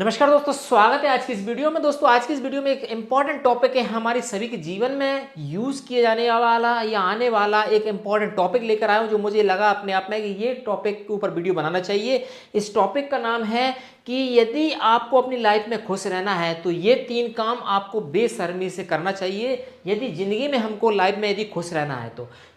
नमस्कार दोस्तों, स्वागत है आज की इस वीडियो में। दोस्तों आज की इस वीडियो में एक इम्पॉर्टेंट टॉपिक है, हमारी सभी के जीवन में यूज़ किए जाने वाला या आने वाला एक इम्पॉर्टेंट टॉपिक लेकर आया हूँ, जो मुझे लगा अपने आप में कि ये टॉपिक के ऊपर वीडियो बनाना चाहिए। इस टॉपिक का नाम है कि यदि आपको अपनी लाइफ में खुश रहना है तो ये 3 काम आपको बेशर्मी से करना चाहिए। यदि ज़िंदगी में हमको लाइफ में यदि खुश रहना है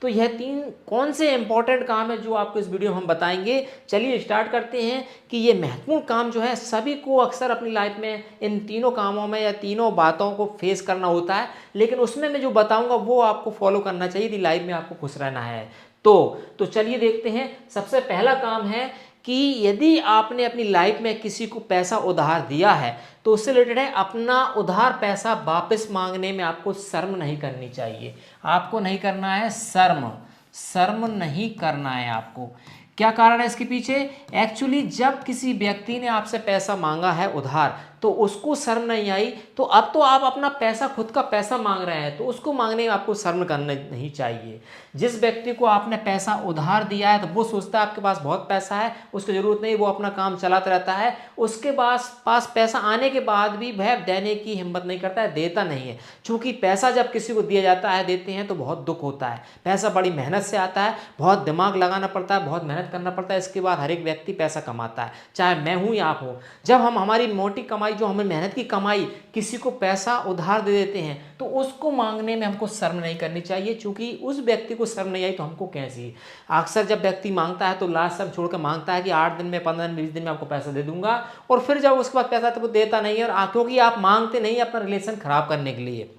तो यह 3 कौन से इंपॉर्टेंट काम है जो आपको इस वीडियो में हम बताएंगे। चलिए स्टार्ट करते हैं कि ये महत्वपूर्ण काम जो है सभी को अक्सर अपनी लाइफ में इन तीनों कामों में या तीनों बातों को फेस करना होता है, लेकिन उसमें मैं जो बताऊंगा वो आपको फॉलो करना चाहिए यदि लाइफ में आपको खुश रहना है तो चलिए देखते हैं। सबसे पहला काम है कि यदि आपने अपनी लाइफ में किसी को पैसा उधार दिया है तो उससे रिलेटेड है, अपना उधार पैसा वापस मांगने में आपको शर्म नहीं करनी चाहिए। आपको नहीं करना है शर्म नहीं करना है आपको। क्या कारण है इसके पीछे? एक्चुअली जब किसी व्यक्ति ने आपसे पैसा मांगा है उधार तो उसको शर्म नहीं आई, तो अब तो आप अपना पैसा, खुद का पैसा मांग रहे हैं, तो उसको मांगने में आपको शर्म करना नहीं चाहिए। जिस व्यक्ति को आपने पैसा उधार दिया है तो वो सोचता है आपके पास बहुत पैसा है, उसकी ज़रूरत नहीं, वो अपना काम चलाता रहता है। उसके पास पैसा आने के बाद भी वह देने की हिम्मत नहीं करता है, देता नहीं है। चूँकि पैसा जब किसी को दिया जाता है, देते हैं तो बहुत दुख होता है। पैसा बड़ी मेहनत से आता है, बहुत दिमाग लगाना पड़ता है, बहुत मेहनत करना पड़ता है। इसके बाद हर एक व्यक्ति पैसा कमाता है, चाहे मैं हूँ या आप हो। जब हम हमारी मोटी कमाई, जो हमें मेहनत की कमाई, किसी को पैसा उधार दे देते हैं तो उसको मांगने में हमको शर्म नहीं करनी चाहिए। क्योंकि उस व्यक्ति को शर्म नहीं आई तो हमको कैसी। अक्सर जब व्यक्ति मांगता है तो लास्ट सब छोड़ कर मांगता है कि 8 दिन में, 15 दिन, 20 दिन में आपको पैसा दे दूंगा, और फिर जब उसके बाद पैसा तो वो देता नहीं है। और क्योंकि आप मांगते नहीं अपना रिलेशन खराब करने के लिए,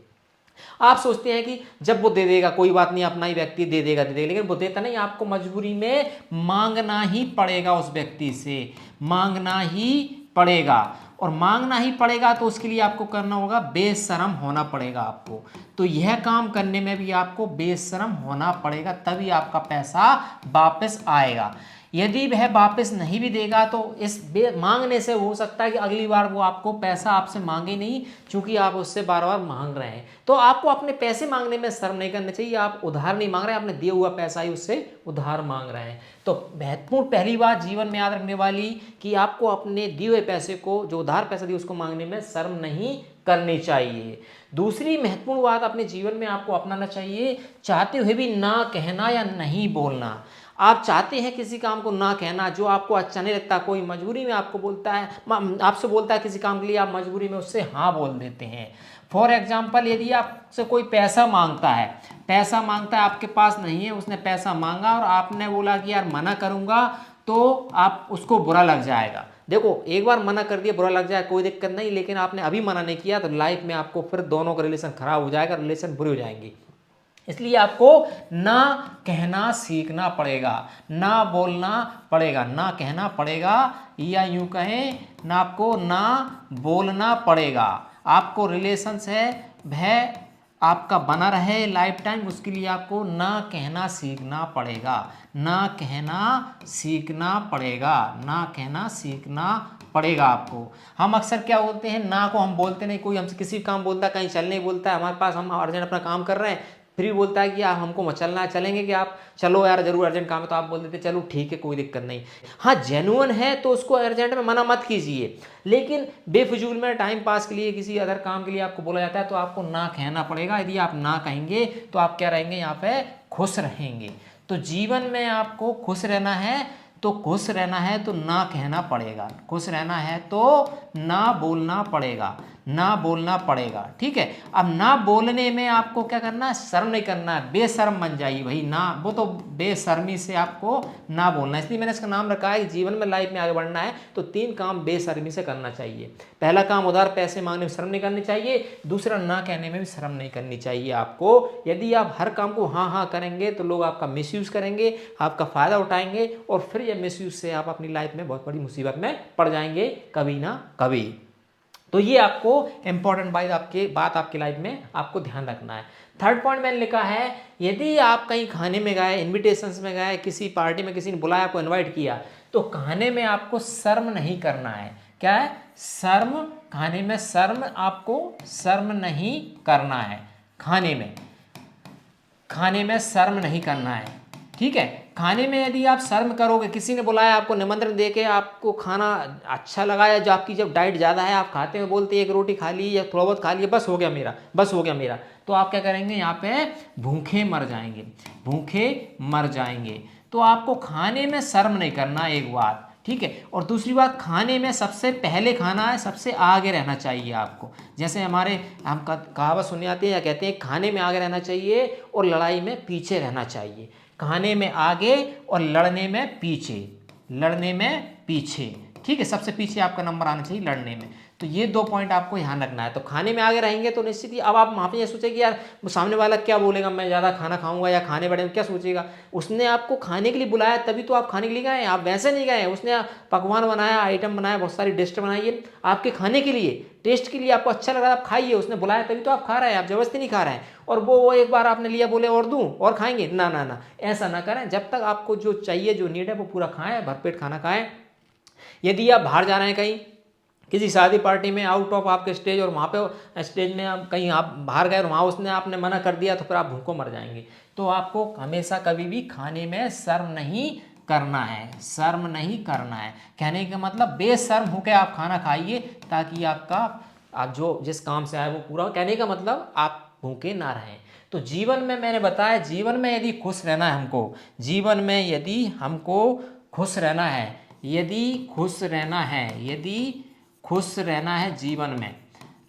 आप सोचते हैं कि जब वो दे देगा कोई बात नहीं, अपना ही व्यक्ति दे देगा, लेकिन वो देता नहीं। आपको मजबूरी में मांगना ही पड़ेगा, उस व्यक्ति से मांगना ही पड़ेगा। और मांगना ही पड़ेगा तो उसके लिए आपको करना होगा, बेशरम होना पड़ेगा आपको। तो यह काम करने में भी आपको बेशरम होना पड़ेगा, तभी आपका पैसा वापस आएगा। यदि वह वापस नहीं भी देगा तो इस मांगने से हो सकता है कि अगली बार वो आपको पैसा आपसे मांगे नहीं, क्योंकि आप उससे बार बार मांग रहे हैं। तो आपको अपने पैसे मांगने में शर्म नहीं करना चाहिए। आप उधार नहीं मांग रहे हैं, आपने दिया हुआ पैसा ही उससे उधार मांग रहे हैं। तो महत्वपूर्ण पहली बात जीवन में याद रखने वाली कि आपको अपने दिए हुए पैसे को, जो उधार पैसा दिया, उसको मांगने में शर्म नहीं करनी चाहिए। दूसरी महत्वपूर्ण बात अपने जीवन में आपको अपनाना चाहिए, चाहते हुए भी ना कहना या नहीं बोलना। आप चाहते हैं किसी काम को ना कहना, जो आपको अच्छा नहीं लगता, कोई मजबूरी में आपको बोलता है, आपसे बोलता है किसी काम के लिए, आप मजबूरी में उससे हाँ बोल देते हैं। फॉर एग्जाम्पल, यदि आपसे कोई पैसा मांगता है, आपके पास नहीं है, उसने पैसा मांगा और आपने बोला कि यार मना करूंगा, तो आप उसको बुरा लग जाएगा। देखो, एक बार मना कर दिया, बुरा लग जाए, कोई दिक्कत नहीं, लेकिन आपने अभी मना नहीं किया तो लाइफ में आपको फिर दोनों का रिलेशन खराब हो जाएगा, रिलेशन बुरी हो जाएंगी। इसलिए आपको ना कहना सीखना पड़ेगा, ना बोलना पड़ेगा, ना कहना पड़ेगा, या यूं कहें ना, आपको ना बोलना पड़ेगा। आपको रिलेशन से वह आपका बना रहे लाइफ टाइम, उसके लिए आपको ना कहना सीखना पड़ेगा, ना कहना सीखना पड़ेगा, ना कहना सीखना पड़ेगा आपको। हम अक्सर क्या बोलते हैं, ना को हम बोलते नहीं। कोई हमसे किसी काम बोलता है, कहीं चलने बोलता है हमारे पास, हम अर्जेंट अपना काम कर रहे हैं, फिर भी बोलता है कि आप हमको चलना है, चलेंगे कि आप, चलो यार जरूर अर्जेंट काम है, तो आप बोल देते चलो ठीक है कोई दिक्कत नहीं। हाँ, जेन्युइन है तो उसको अर्जेंट में मना मत कीजिए, लेकिन बेफिजूल में टाइम पास के लिए, किसी अदर काम के लिए आपको बोला जाता है तो आपको ना कहना पड़ेगा। यदि आप ना कहेंगे तो आप क्या रहेंगे, यहाँ पे खुश रहेंगे। तो जीवन में आपको खुश रहना है तो ना कहना पड़ेगा, खुश रहना है तो ना बोलना पड़ेगा, ना बोलना पड़ेगा। ठीक है, अब ना बोलने में आपको क्या करना है, शर्म नहीं करना है, बेशर्म बन जाइए भाई ना, वो तो बेशर्मी से आपको ना बोलना है। इसलिए मैंने इसका नाम रखा है कि जीवन में, लाइफ में आगे बढ़ना है तो 3 काम बेशर्मी से करना चाहिए। पहला काम, उधार पैसे मांगने में शर्म नहीं करनी चाहिए। दूसरा, ना कहने में भी शर्म नहीं करनी चाहिए आपको। यदि आप हर काम को हाँ हाँ करेंगे तो लोग आपका मिसयूज करेंगे, आपका फायदा उठाएंगे, और फिर यह मिसयूज से आप अपनी लाइफ में बहुत बड़ी मुसीबत में पड़ जाएंगे कभी ना कभी। तो ये आपको इंपॉर्टेंट बात आपकी लाइफ में आपको ध्यान रखना है। थर्ड पॉइंट मैंने लिखा है, यदि आप कहीं खाने में गए, इन्विटेशंस में गए, किसी पार्टी में किसी ने बुलाया, आपको इनवाइट किया, तो खाने में आपको शर्म नहीं करना है। क्या है? खाने में आपको शर्म नहीं करना है। खाने में शर्म नहीं करना है। ठीक है, खाने में यदि आप शर्म करोगे, किसी ने बुलाया आपको निमंत्रण दे के, आपको खाना अच्छा लगा या जो आपकी जब डाइट ज़्यादा है आप खाते हैं, बोलते एक रोटी खा ली या थोड़ा बहुत खा लिया, बस हो गया मेरा, बस हो गया मेरा, तो आप क्या करेंगे, यहाँ पे भूखे मर जाएंगे, भूखे मर जाएंगे। तो आपको खाने में शर्म नहीं करना, एक बात, ठीक है। और दूसरी बात, खाने में सबसे पहले खाना है, सबसे आगे रहना चाहिए आपको। जैसे हमारे हम कहावत सुनने आती है या कहते हैं, खाने में आगे रहना चाहिए और लड़ाई में पीछे रहना चाहिए। खाने में आगे और लड़ने में पीछे, लड़ने में पीछे, ठीक है, सबसे पीछे आपका नंबर आना चाहिए लड़ने में। तो ये 2 पॉइंट आपको ध्यान रखना है। तो खाने में आगे रहेंगे तो निश्चित ही अब आप वहाँ पे ये सोचेंगे यार सामने वाला क्या बोलेगा, मैं ज़्यादा खाना खाऊंगा या खाने बढ़े क्या सोचेगा। उसने आपको खाने के लिए बुलाया तभी तो आप खाने के लिए गए, आप वैसे नहीं गए। उसने पकवान बनाया, आइटम बनाया, बहुत सारी डिश बनाई है आपके खाने के लिए, टेस्ट के लिए, आपको अच्छा लग रहा है आप खाइए, उसने बुलाया तभी तो आप खा रहे हैं, आप जबरदस्ती नहीं खा रहे हैं। और वो एक बार आपने लिया बोले और दूं और खाएंगे, ना ना ना, ऐसा ना करें। जब तक आपको जो चाहिए, जो नीड है वो पूरा खाएं, भरपेट खाना खाएं। यदि आप बाहर जा रहे हैं कहीं किसी शादी पार्टी में, आउट ऑफ आपके स्टेज, और वहाँ पे स्टेज में आप कहीं आप बाहर गए और वहाँ उसने आपने मना कर दिया, तो फिर आप भूखों मर जाएंगे। तो आपको हमेशा कभी भी खाने में शर्म नहीं करना है, शर्म नहीं करना है। कहने का मतलब बेशर्म होकर आप खाना खाइए ताकि आपका आप जो जिस काम से आए वो पूरा। कहने का मतलब आप भूखे ना रहें। तो जीवन में मैंने बताया, जीवन में यदि खुश रहना है हमको, जीवन में यदि हमको खुश रहना है, यदि खुश रहना है, यदि खुश रहना है, जीवन में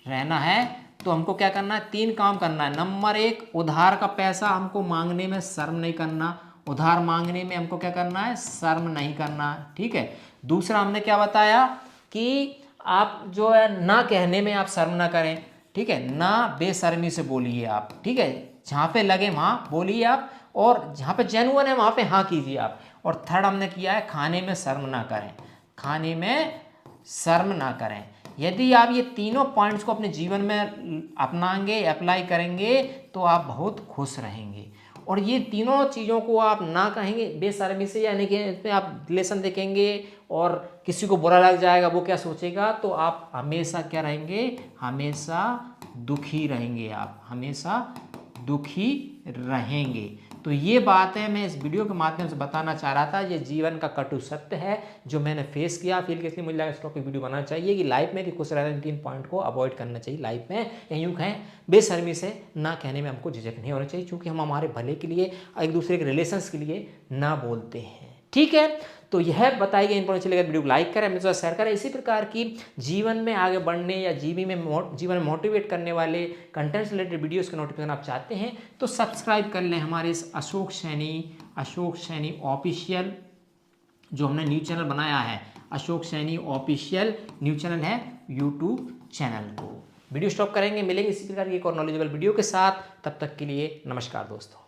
रहना है, तो हमको क्या करना है, 3 काम करना है। नंबर 1, उधार का पैसा हमको मांगने में शर्म नहीं करना, उधार मांगने में हमको क्या करना है, शर्म नहीं करना, ठीक है। दूसरा हमने क्या बताया कि आप जो है ना कहने में आप शर्म ना करें, ठीक है, ना बेशर्मी से बोलिए आप, ठीक है, जहाँ पे लगे वहाँ बोलिए आप, और जहाँ पे जेन्युइन है वहाँ पे हाँ कीजिए आप। और थर्ड हमने किया है, खाने में शर्म ना करें, खाने में शर्म ना करें। यदि आप ये तीनों पॉइंट्स को अपने जीवन में अपनाएंगे, अप्लाई करेंगे, तो आप बहुत खुश रहेंगे। और ये तीनों चीज़ों को आप ना कहेंगे बेशर्मी से, यानी कि इसमें आप रिलेशन देखेंगे और किसी को बुरा लग जाएगा, वो क्या सोचेगा, तो आप हमेशा क्या रहेंगे, हमेशा दुखी रहेंगे, आप हमेशा दुखी रहेंगे। तो ये बात है मैं इस वीडियो के माध्यम से बताना चाह रहा था। ये जीवन का कटु सत्य है जो मैंने फेस किया, फील किया, इसलिए मुझे लगा इस टॉपिक वीडियो बनाना चाहिए कि लाइफ में भी खुश रहना, 3 पॉइंट को अवॉइड करना चाहिए लाइफ में। यूँ कहें, बेशर्मी से ना कहने में हमको झिझक नहीं होना चाहिए, क्योंकि हम हमारे भले के लिए, एक दूसरे के रिलेशंस के लिए ना बोलते हैं, ठीक है। तो यह बताई गई इन्फॉर्मेशन लेकर वीडियो को लाइक करें, मेरे साथ शेयर करें। इसी प्रकार की जीवन में आगे बढ़ने या जीवन में मोटिवेट करने वाले कंटेंट्स रिलेटेड वीडियोस के नोटिफिकेशन आप चाहते हैं तो सब्सक्राइब कर लें हमारे इस अशोक सैनी ऑफिशियल, जो हमने न्यूज़ चैनल बनाया है, Ashok Saini official news channel है यूट्यूब चैनल को। वीडियो स्टॉप करेंगे, मिलेंगे इसी प्रकार की एक और नॉलेजेबल वीडियो के साथ। तब तक के लिए नमस्कार दोस्तों।